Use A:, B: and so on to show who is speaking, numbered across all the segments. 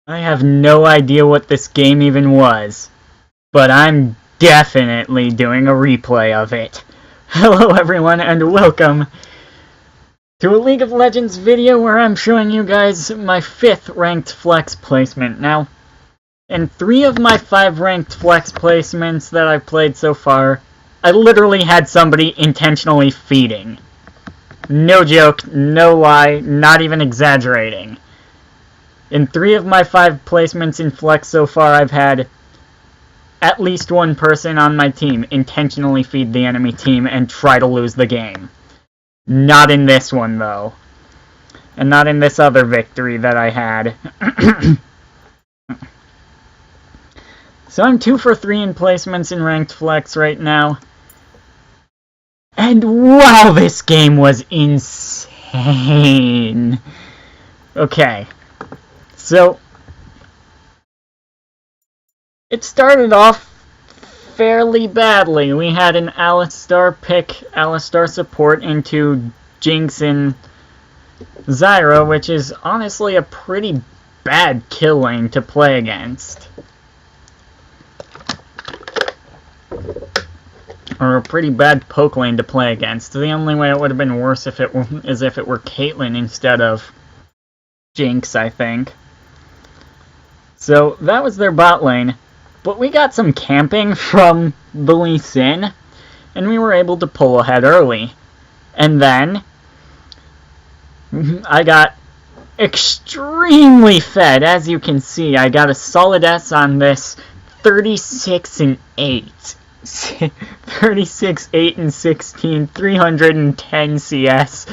A: I have no idea what this game even was, but I'm definitely doing a replay of it. Hello everyone and welcome to a League of Legends video where I'm showing you guys my 5th ranked flex placement. Now, in 3 of my 5 ranked flex placements that I've played so far, I literally had somebody intentionally feeding. No joke, no lie, not even exaggerating. In 3 of my 5 placements in Flex so far, I've had at least one person on my team intentionally feed the enemy team and try to lose the game. Not in this one, though. And not in this other victory that I had. So I'm 2 for 3 in placements in Ranked Flex right now. And wow, this game was insane! Okay. So, it started off fairly badly. We had an Alistar pick, Alistar support into Jinx and Zyra, which is honestly a pretty bad kill lane to play against. Or a pretty bad poke lane to play against. The only way it would have been worse is if it were Caitlyn instead of Jinx, I think. So, that was their bot lane, but we got some camping from the Lee Sin, and we were able to pull ahead early. And then, I got extremely fed. As you can see, I got a solid S on this 36 and 8. 36, 8, and 16, 310 CS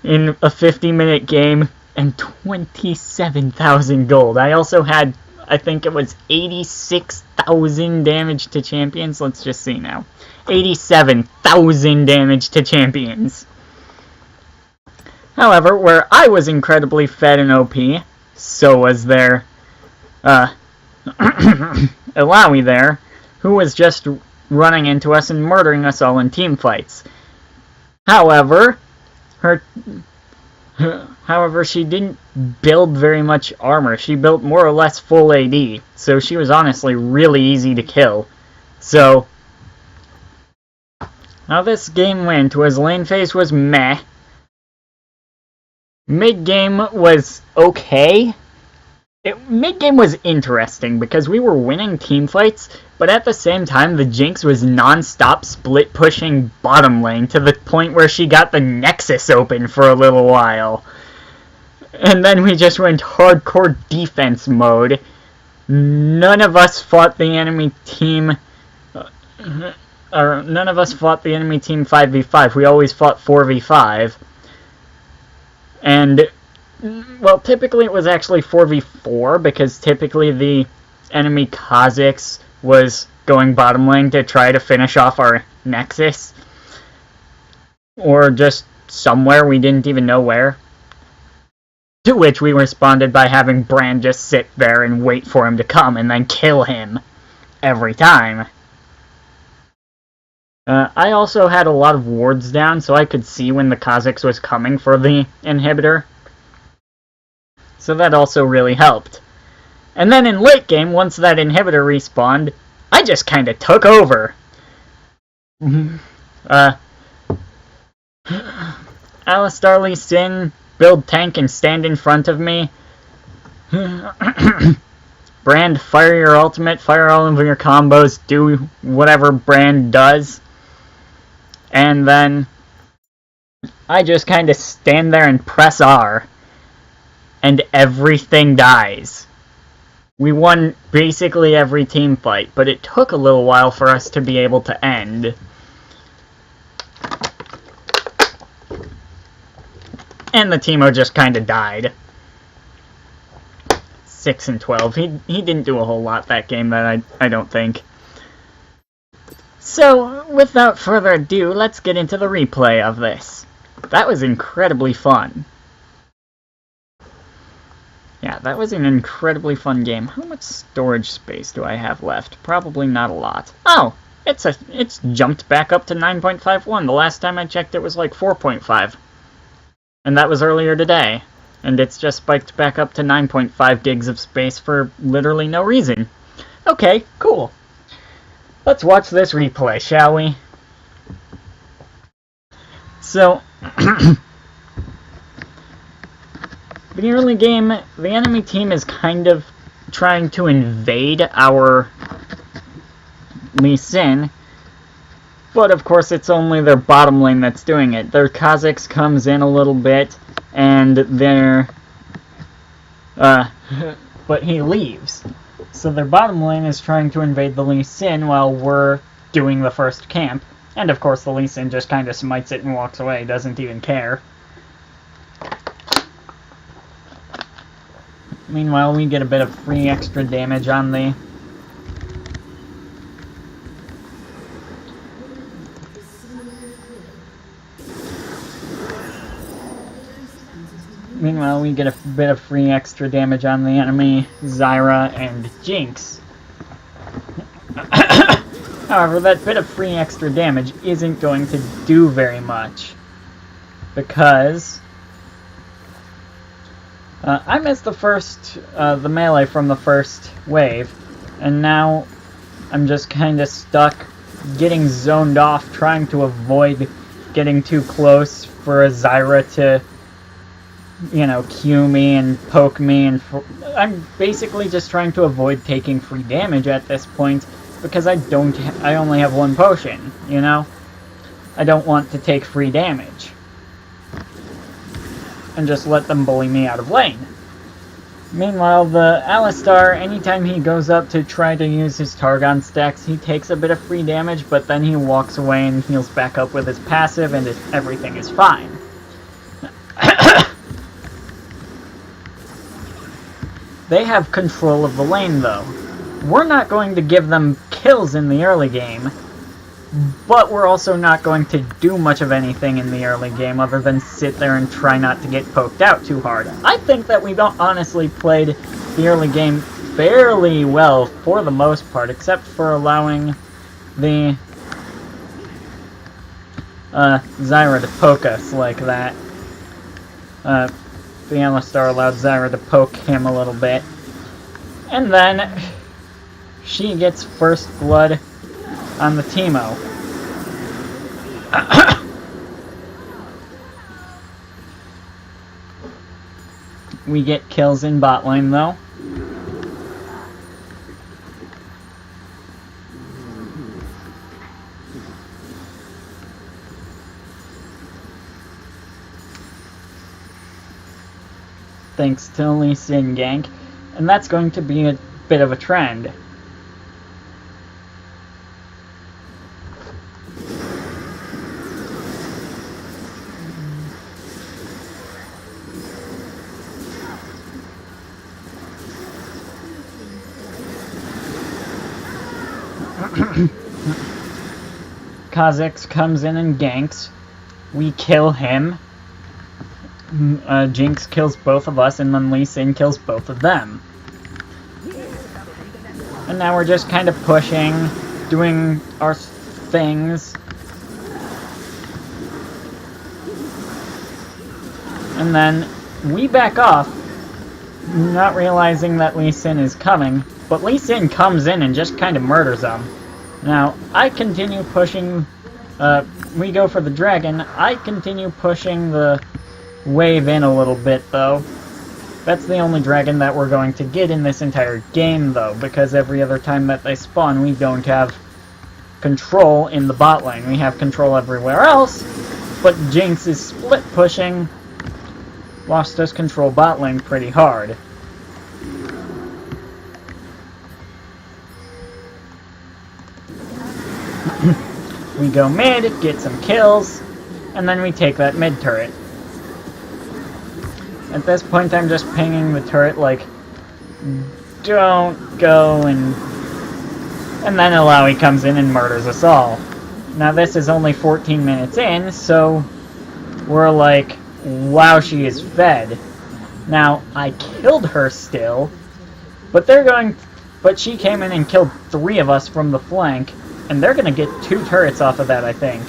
A: in a 50-minute game. And 27,000 gold. I also had, I think it was 86,000 damage to champions. Let's just see now. 87,000 damage to champions. However, where I was incredibly fed and OP, so was their Illaoi there, who was just running into us and murdering us all in team fights. However, she didn't build very much armor. She built more or less full AD, so she was honestly really easy to kill. So, how this game went was lane phase was meh. Mid-game was okay. Mid-game was interesting because we were winning team fights, but at the same time the Jinx was non-stop split pushing bottom lane to the point where she got the Nexus open for a little while. And then we just went hardcore defense mode. None of us fought the enemy team 5v5. We always fought 4v5. And well, typically it was actually 4v4, because typically the enemy Kha'Zix was going bottom lane to try to finish off our Nexus. Or just somewhere, we didn't even know where. To which we responded by having Brand just sit there and wait for him to come and then kill him every time. I also had a lot of wards down, so I could see when the Kha'Zix was coming for the inhibitor. So that also really helped. And then in late game, once that inhibitor respawned, I just kinda took over. Alistar, Lee Sin, build tank and stand in front of me. Brand, fire your ultimate, fire all of your combos, do whatever Brand does. And then I just kinda stand there and press R. And everything dies. We won basically every team fight, but it took a little while for us to be able to end. And the Teemo just kinda died. 6 and 12. He didn't do a whole lot that game, that I don't think. So, without further ado, let's get into the replay of this. That was incredibly fun. Yeah, that was an incredibly fun game. How much storage space do I have left? Probably not a lot. Oh! It's jumped back up to 9.51. The last time I checked it was like 4.5. And that was earlier today. And it's just spiked back up to 9.5 gigs of space for literally no reason. Okay, cool. Let's watch this replay, shall we? So, the early game, the enemy team is kind of trying to invade our Lee Sin, but of course it's only their bottom lane that's doing it. Their Kha'Zix comes in a little bit, and their but he leaves. So their bottom lane is trying to invade the Lee Sin while we're doing the first camp. And of course the Lee Sin just kind of smites it and walks away, doesn't even care. Meanwhile, we get a bit of free extra damage on the bit of free extra damage on the enemy Zyra and Jinx. However, that bit of free extra damage isn't going to do very much, because I missed the melee from the first wave, and now I'm just kind of stuck getting zoned off, trying to avoid getting too close for a Zyra to, you know, Q me and poke me, and I'm basically just trying to avoid taking free damage at this point, because I only have one potion, you know? I don't want to take free damage and just let them bully me out of lane. Meanwhile, the Alistar, anytime he goes up to try to use his Targon stacks, he takes a bit of free damage, but then he walks away and heals back up with his passive, and everything is fine. They have control of the lane, though. We're not going to give them kills in the early game, but we're also not going to do much of anything in the early game other than sit there and try not to get poked out too hard. I think that we've honestly played the early game fairly well for the most part, except for allowing the Zyra to poke us like that. The Alistar allowed Zyra to poke him a little bit. And then she gets first blood on the Teemo. We get kills in bot lane, though. Thanks to Lee Sin gank, and that's going to be a bit of a trend. Kha'Zix comes in and ganks. We kill him. Jinx kills both of us, and then Lee Sin kills both of them. And now we're just kind of pushing, doing our things. And then we back off, not realizing that Lee Sin is coming, but Lee Sin comes in and just kind of murders them. Now, I continue pushing, we go for the dragon. I continue pushing the wave in a little bit, though. That's the only dragon that we're going to get in this entire game, though, because every other time that they spawn, we don't have control in the bot lane. We have control everywhere else, but Jinx is split pushing, lost us control bot lane pretty hard. We go mid, get some kills, and then we take that mid turret. At this point, I'm just pinging the turret like, don't go, and then Illaoi comes in and murders us all. Now this is only 14 minutes in, so we're like, wow, she is fed. Now, I killed her still, but she came in and killed 3 of us from the flank, and they're gonna get 2 turrets off of that, I think.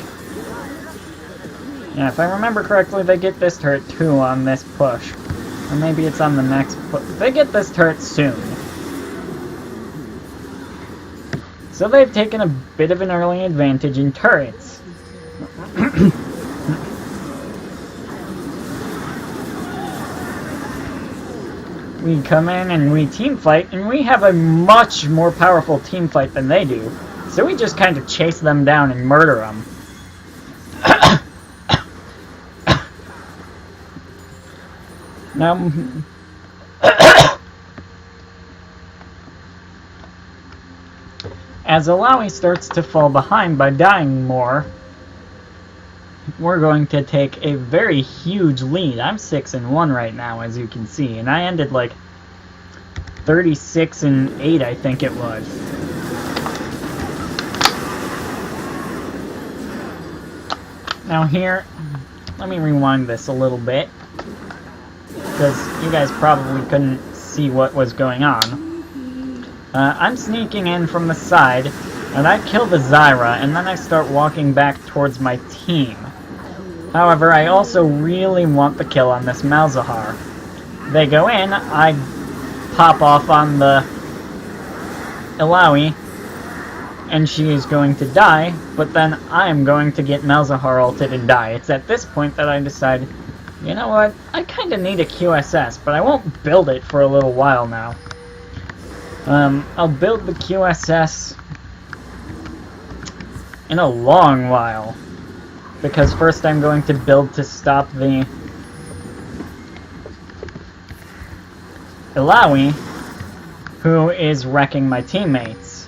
A: Yeah, if I remember correctly, they get this turret too on this push. Or maybe it's on the next... They get this turret soon. So they've taken a bit of an early advantage in turrets. We come in and we team fight, and we have a much more powerful team fight than they do. So we just kind of chase them down and murder them. Now... as Illaoi starts to fall behind by dying more, we're going to take a very huge lead. I'm 6-1 right now, as you can see, and I ended like 36-8, I think it was. Now here, let me rewind this a little bit, because you guys probably couldn't see what was going on. I'm sneaking in from the side, and I kill the Zyra, and then I start walking back towards my team. However, I also really want the kill on this Malzahar. They go in, I pop off on the Illaoi, and she is going to die, but then I'm going to get Malzahar ulted and die. It's at this point that I decide, you know what, I kinda need a QSS, but I won't build it for a little while now. I'll build the QSS in a long while, because first I'm going to build to stop the Illaoi, who is wrecking my teammates.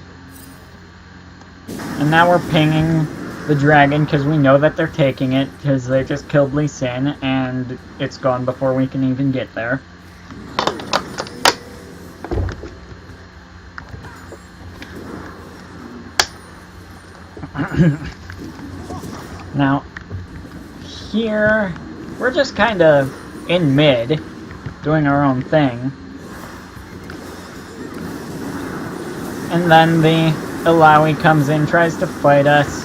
A: And now we're pinging the dragon because we know that they're taking it, because they just killed Lee Sin, and it's gone before we can even get there. Now, here, we're just kind of in mid, doing our own thing. And then the Illaoi comes in, tries to fight us.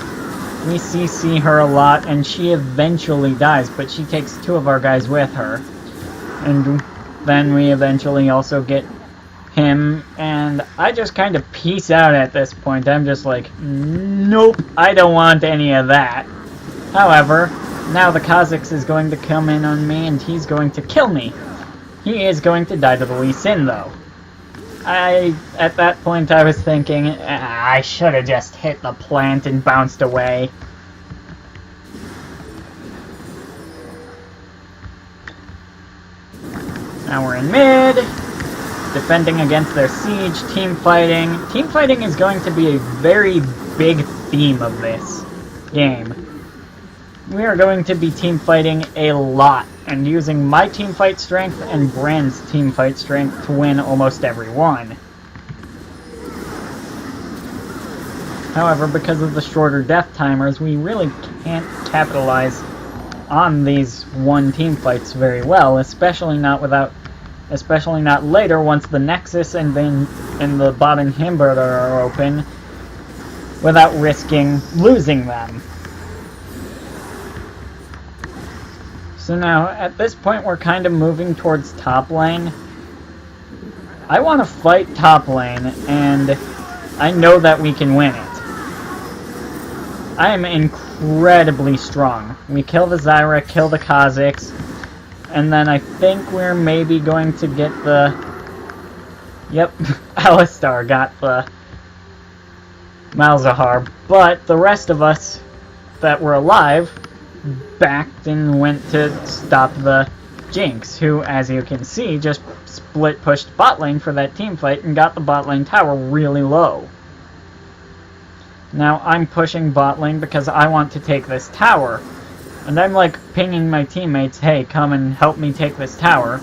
A: We CC her a lot, and she eventually dies, but she takes 2 of our guys with her. And then we eventually also get him, and I just kind of peace out at this point. I'm just like, nope, I don't want any of that. However, now the Kha'Zix is going to come in on me, and he's going to kill me. He is going to die to the Lee Sin, though. At that point, I was thinking, I should have just hit the plant and bounced away. Now we're in mid, defending against their siege, team fighting. Team fighting is going to be a very big theme of this game. We are going to be team fighting a lot, and using my team fight strength and Brand's team fight strength to win almost every one. However, because of the shorter death timers, we really can't capitalize on these one team fights very well, especially not later once the Nexus and the bot inhibitor are open, without risking losing them. So now, at this point, we're kind of moving towards top lane. I want to fight top lane, and I know that we can win it. I am incredibly strong. We kill the Zyra, kill the Kha'Zix, and then I think we're maybe going to get the... Yep, Alistar got the Malzahar, but the rest of us that were alive backed and went to stop the Jinx, who, as you can see, just split-pushed bot lane for that team fight and got the bot lane tower really low. Now, I'm pushing bot lane because I want to take this tower. And I'm like pinging my teammates, hey, come and help me take this tower.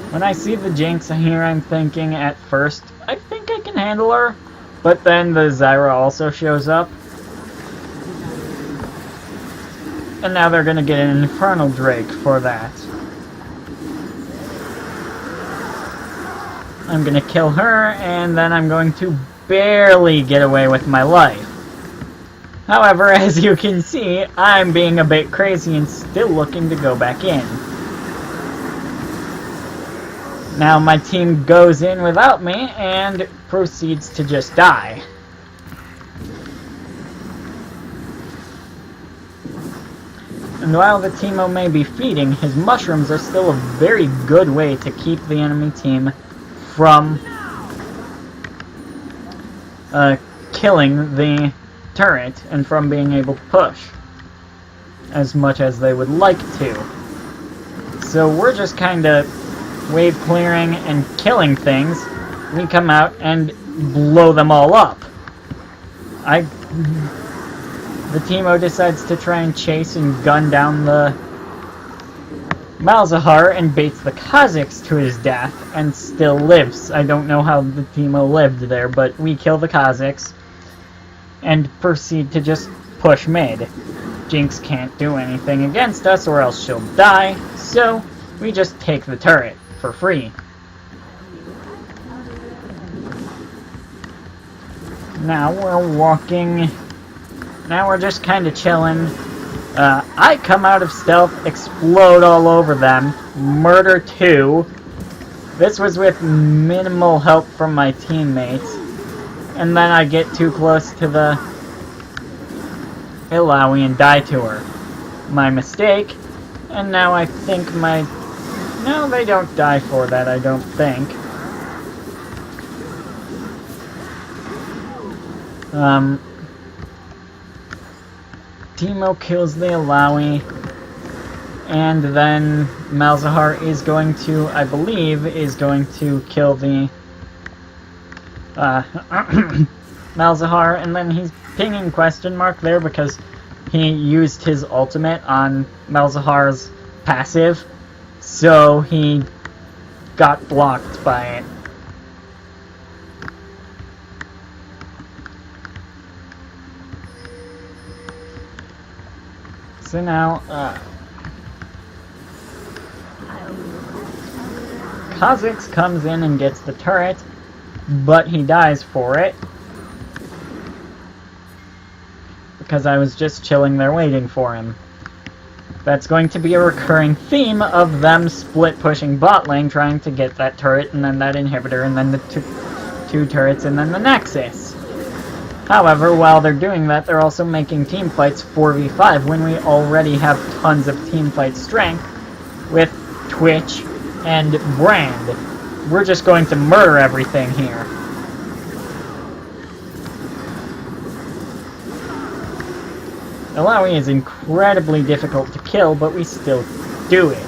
A: When I see the Jinx here, I'm thinking at first, I think I can handle her. But then the Zyra also shows up. And now they're gonna get an Infernal Drake for that. I'm gonna kill her, and then I'm going to barely get away with my life. However, as you can see, I'm being a bit crazy and still looking to go back in. Now my team goes in without me and proceeds to just die. And while the Teemo may be feeding, his mushrooms are still a very good way to keep the enemy team from killing the turret and from being able to push as much as they would like to. So we're just kind of wave clearing and killing things. We come out and blow them all up. The Teemo decides to try and chase and gun down the Malzahar and baits the Kha'Zix to his death and still lives. I don't know how the Teemo lived there, but we kill the Kha'Zix and proceed to just push mid. Jinx can't do anything against us or else she'll die, so we just take the turret for free. Now we're walking. Now we're just kind of chilling. I come out of stealth, explode all over them, murder 2. This was with minimal help from my teammates. And then I get too close to the Illaoi and die to her. My mistake. And now I think my... No, they don't die for that, I don't think. Teemo kills the Illaoi, and then Malzahar is going to, I believe, is going to kill the Malzahar, and then he's pinging question mark there because he used his ultimate on Malzahar's passive, so he got blocked by it. So now, Kha'Zix comes in and gets the turret, but he dies for it. Because I was just chilling there waiting for him. That's going to be a recurring theme of them split pushing bot lane, trying to get that turret, and then that inhibitor, and then the two turrets, and then the Nexus. However, while they're doing that, they're also making team fights 4v5 when we already have tons of team fight strength with Twitch and Brand. We're just going to murder everything here. Illaoi is incredibly difficult to kill, but we still do it.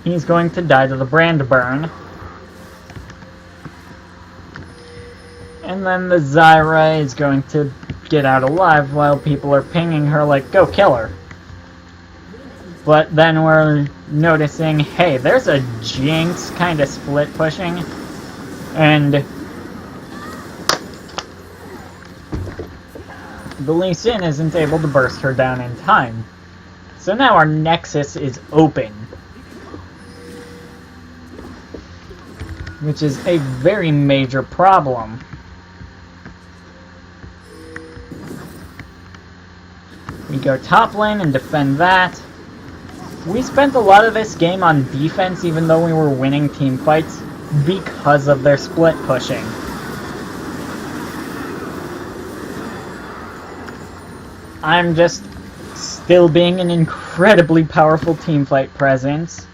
A: He's going to die to the Brand burn. And then the Zyra is going to get out alive while people are pinging her like, go kill her. But then we're noticing, hey, there's a Jinx kind of split pushing. And the Lee Sin isn't able to burst her down in time. So now our Nexus is open. Which is a very major problem. We go top lane and defend that. We spent a lot of this game on defense even though we were winning team fights because of their split pushing. I'm just still being an incredibly powerful teamfight presence.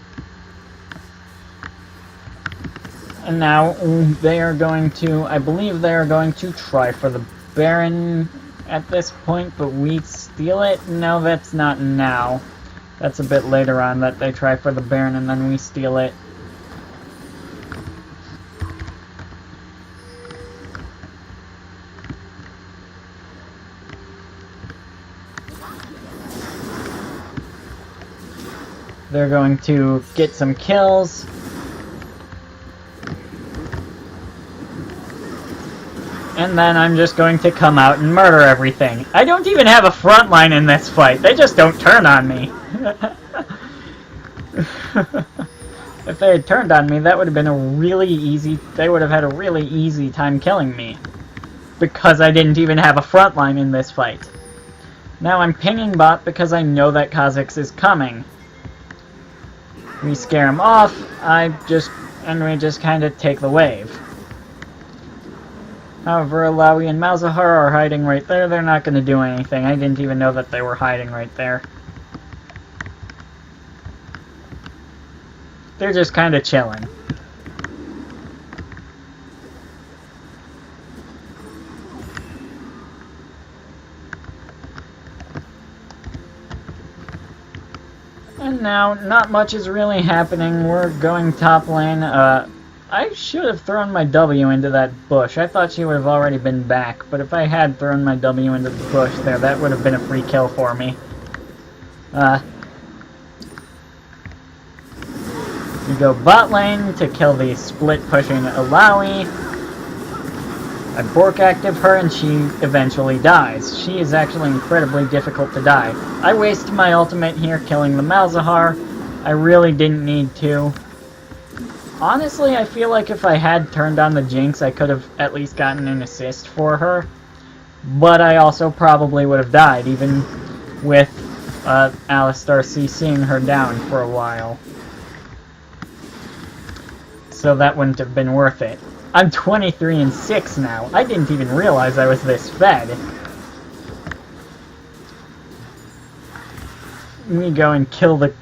A: And now they are going to, I believe they are going to try for the Baron at this point, but we steal it? No, that's not now. That's a bit later on that they try for the Baron and then we steal it. They're going to get some kills. And then I'm just going to come out and murder everything. I don't even have a front line in this fight. They just don't turn on me. If they had turned on me, that would have been a really easy... They would have had a really easy time killing me. Because I didn't even have a front line in this fight. Now I'm pinging bot because I know that Kha'Zix is coming. we scare him off, we just kind of take the wave. However, Illaoi and Malzahar are hiding right there. They're not going to do anything. I didn't even know that they were hiding right there. They're just kind of chilling. And now, not much is really happening. We're going top lane. I should have thrown my W into that bush. I thought she would have already been back, but if I had thrown my W into the bush there, that would have been a free kill for me. We go bot lane to kill the split-pushing Illaoi. I Bork active her and she eventually dies. She is actually incredibly difficult to die. I waste my ultimate here killing the Malzahar. I really didn't need to. Honestly, I feel like if I had turned on the Jinx, I could have at least gotten an assist for her. But I also probably would have died, even with Alistar CCing her down for a while. So that wouldn't have been worth it. I'm 23-6 now. I didn't even realize I was this fed. We go and kill the...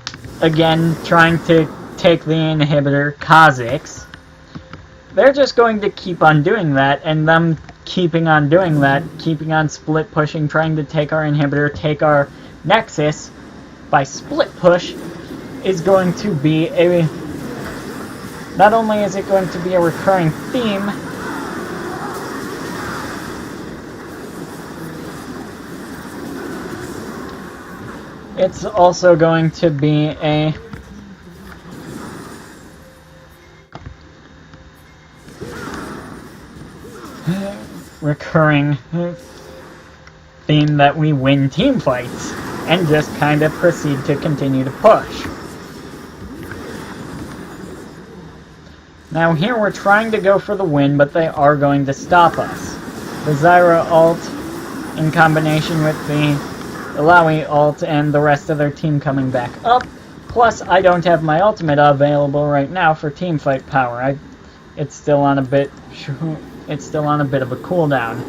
A: Again, trying to take the inhibitor, Kha'Zix. They're just going to keep on doing that, and them keeping on doing that, keeping on split pushing, trying to take our inhibitor, take our Nexus, by split push, is going to be a... Not only is it going to be a recurring theme, it's also going to be a recurring theme that we win team fights and just kind of proceed to continue to push. Now here we're trying to go for the win, but they are going to stop us. The Zyra ult in combination with the Illaoi ult and the rest of their team coming back up. Plus, I don't have my ultimate available right now for teamfight power. It's still on a bit of a cooldown.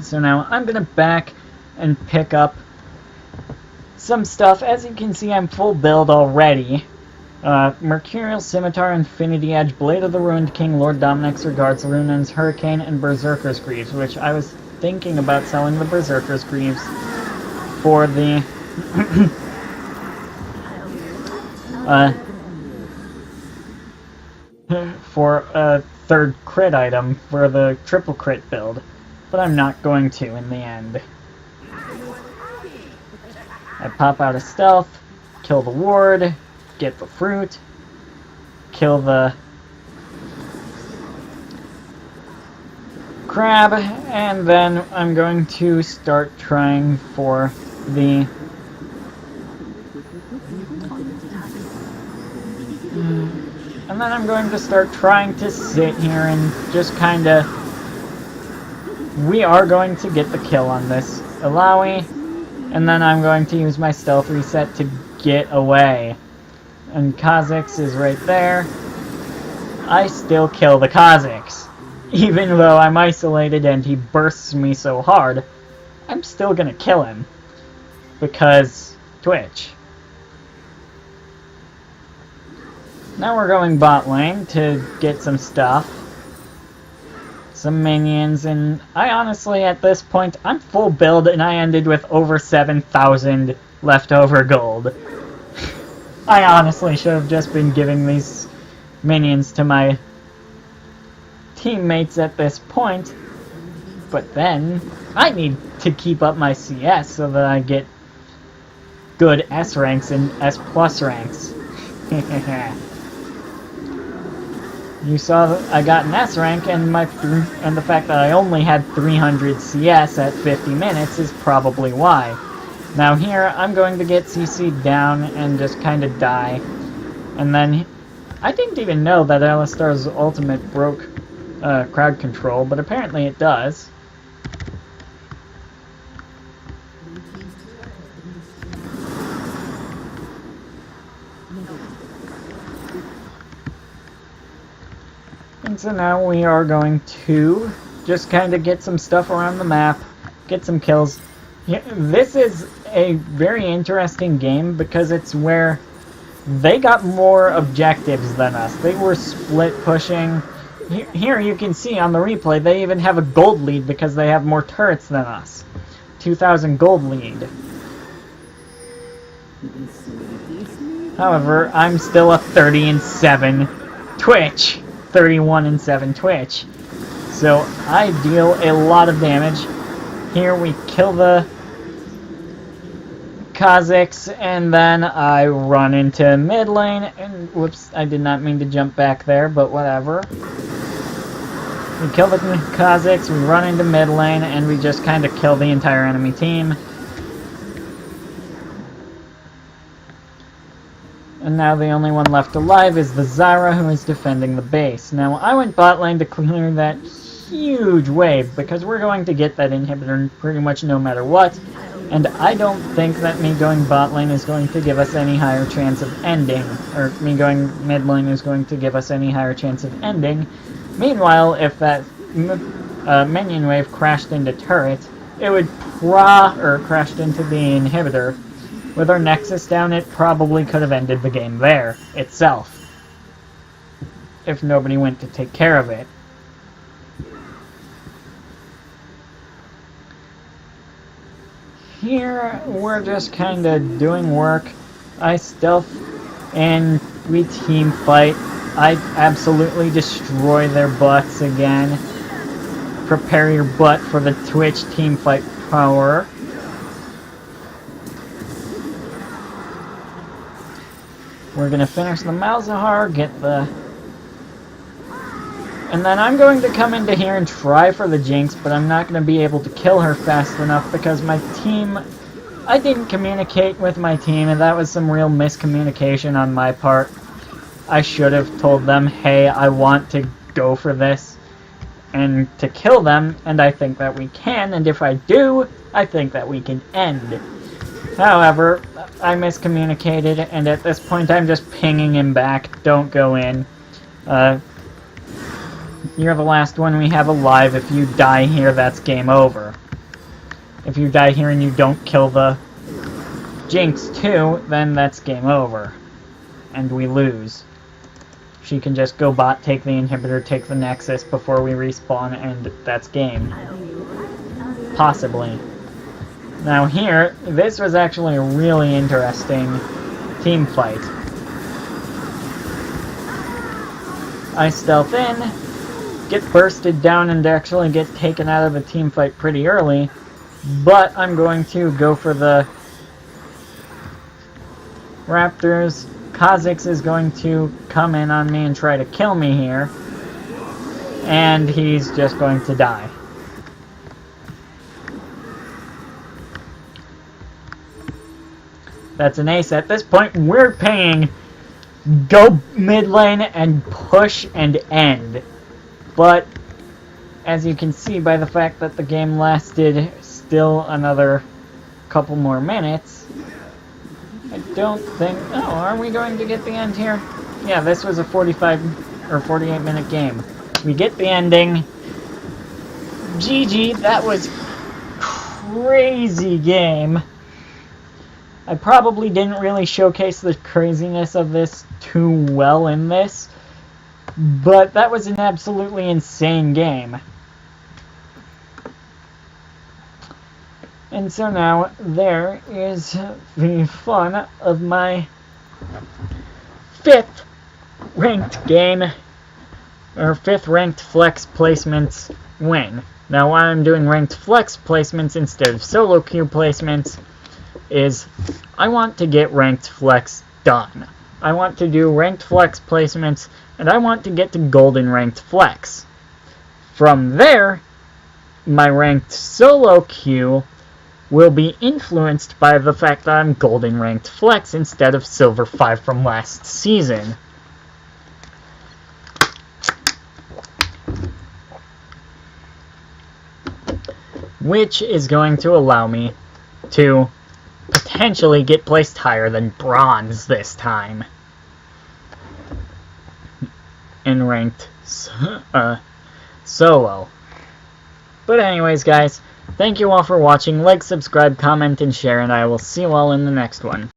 A: So now I'm gonna back and pick up some stuff. As you can see, I'm full build already. Mercurial Scimitar, Infinity Edge, Blade of the Ruined King, Lord Dominik's Regards, Runan's Hurricane, and Berserker's Greaves, which I was thinking about selling the Berserker's Greaves for the for a third crit item for the triple crit build, but I'm not going to in the end. I pop out a stealth, kill the ward, get the fruit, kill the crab, and then I'm going to start trying for the and then I'm going to start trying to sit here and just kinda... We are going to get the kill on this Illaoi, and then I'm going to use my stealth reset to get away. And Kha'Zix is right there. I still kill the Kha'Zix. Even though I'm isolated and he bursts me so hard, I'm still gonna kill him. Because Twitch. Now we're going bot lane to get some stuff. Some minions, and I honestly, at this point, I'm full build and I ended with over 7,000 leftover gold. I honestly should have just been giving these minions to my teammates at this point, but then I need to keep up my CS so that I get good S ranks and S plus ranks. You saw that I got an S rank, and the fact that I only had 300 CS at 50 minutes is probably why. Now here, I'm going to get CC'd down and just kind of die. And then, I didn't even know that Alistar's ultimate broke crowd control, but apparently it does. And so now we are going to just kind of get some stuff around the map, get some kills. Yeah, this is a very interesting game because it's where they got more objectives than us. They were split pushing. Here you can see on the replay they even have a gold lead because they have more turrets than us. 2,000 gold lead. However, I'm still a 30-7 Twitch. 31-7 Twitch. So I deal a lot of damage. Here we kill the Kha'Zix, and then I run into mid lane, and whoops, I did not mean to jump back there, but whatever. We kill the Kha'Zix, we run into mid lane, and we just kind of kill the entire enemy team. And now the only one left alive is the Zyra, who is defending the base. Now, I went bot lane to clear that huge wave, because we're going to get that inhibitor pretty much no matter what. And I don't think that me going bot lane is going to give us any higher chance of ending. Or me going mid lane is going to give us any higher chance of ending. Meanwhile, if that minion wave crashed into turret, it would crashed into the inhibitor. With our Nexus down, it probably could have ended the game there, itself. If nobody went to take care of it. Here, we're just kind of doing work. I stealth, and we team fight. I absolutely destroy their butts again. Prepare your butt for the Twitch team fight power. We're gonna finish the Malzahar, get the... And then I'm going to come into here and try for the Jinx, but I'm not going to be able to kill her fast enough because my team... I didn't communicate with my team, and that was some real miscommunication on my part. I should have told them, hey, I want to go for this, and to kill them, and I think that we can, and if I do, I think that we can end. However, I miscommunicated, and at this point I'm just pinging him back, don't go in. You're the last one we have alive. If you die here, that's game over. If you die here and you don't kill the Jinx too, then that's game over. And we lose. She can just go bot, take the inhibitor, take the Nexus before we respawn, and that's game. Possibly. Now here, this was actually a really interesting team fight. I stealth in, get bursted down, and actually get taken out of the team fight pretty early, but I'm going to go for the Raptors. Kha'Zix is going to come in on me and try to kill me here, and he's just going to die. That's an ace. At this point, we're paying go mid lane and push and end. But, as you can see by the fact that the game lasted still another couple more minutes, I don't think... Oh, are we going to get the end here? Yeah, this was a 45 or 48 minute game. We get the ending. GG, that was crazy game. I probably didn't really showcase the craziness of this too well in this, but that was an absolutely insane game. And so now, there is the fun of my 5th ranked game, or 5th ranked flex placements win. Now why I'm doing ranked flex placements instead of solo queue placements is I want to get ranked flex done. I want to do ranked flex placements, and I want to get to golden ranked flex. From there, my ranked solo queue will be influenced by the fact that I'm golden ranked flex instead of silver 5 from last season. Which is going to allow me to potentially get placed higher than bronze this time. in ranked solo. But anyways, guys, thank you all for watching. Like, subscribe, comment, and share, and I will see you all in the next one.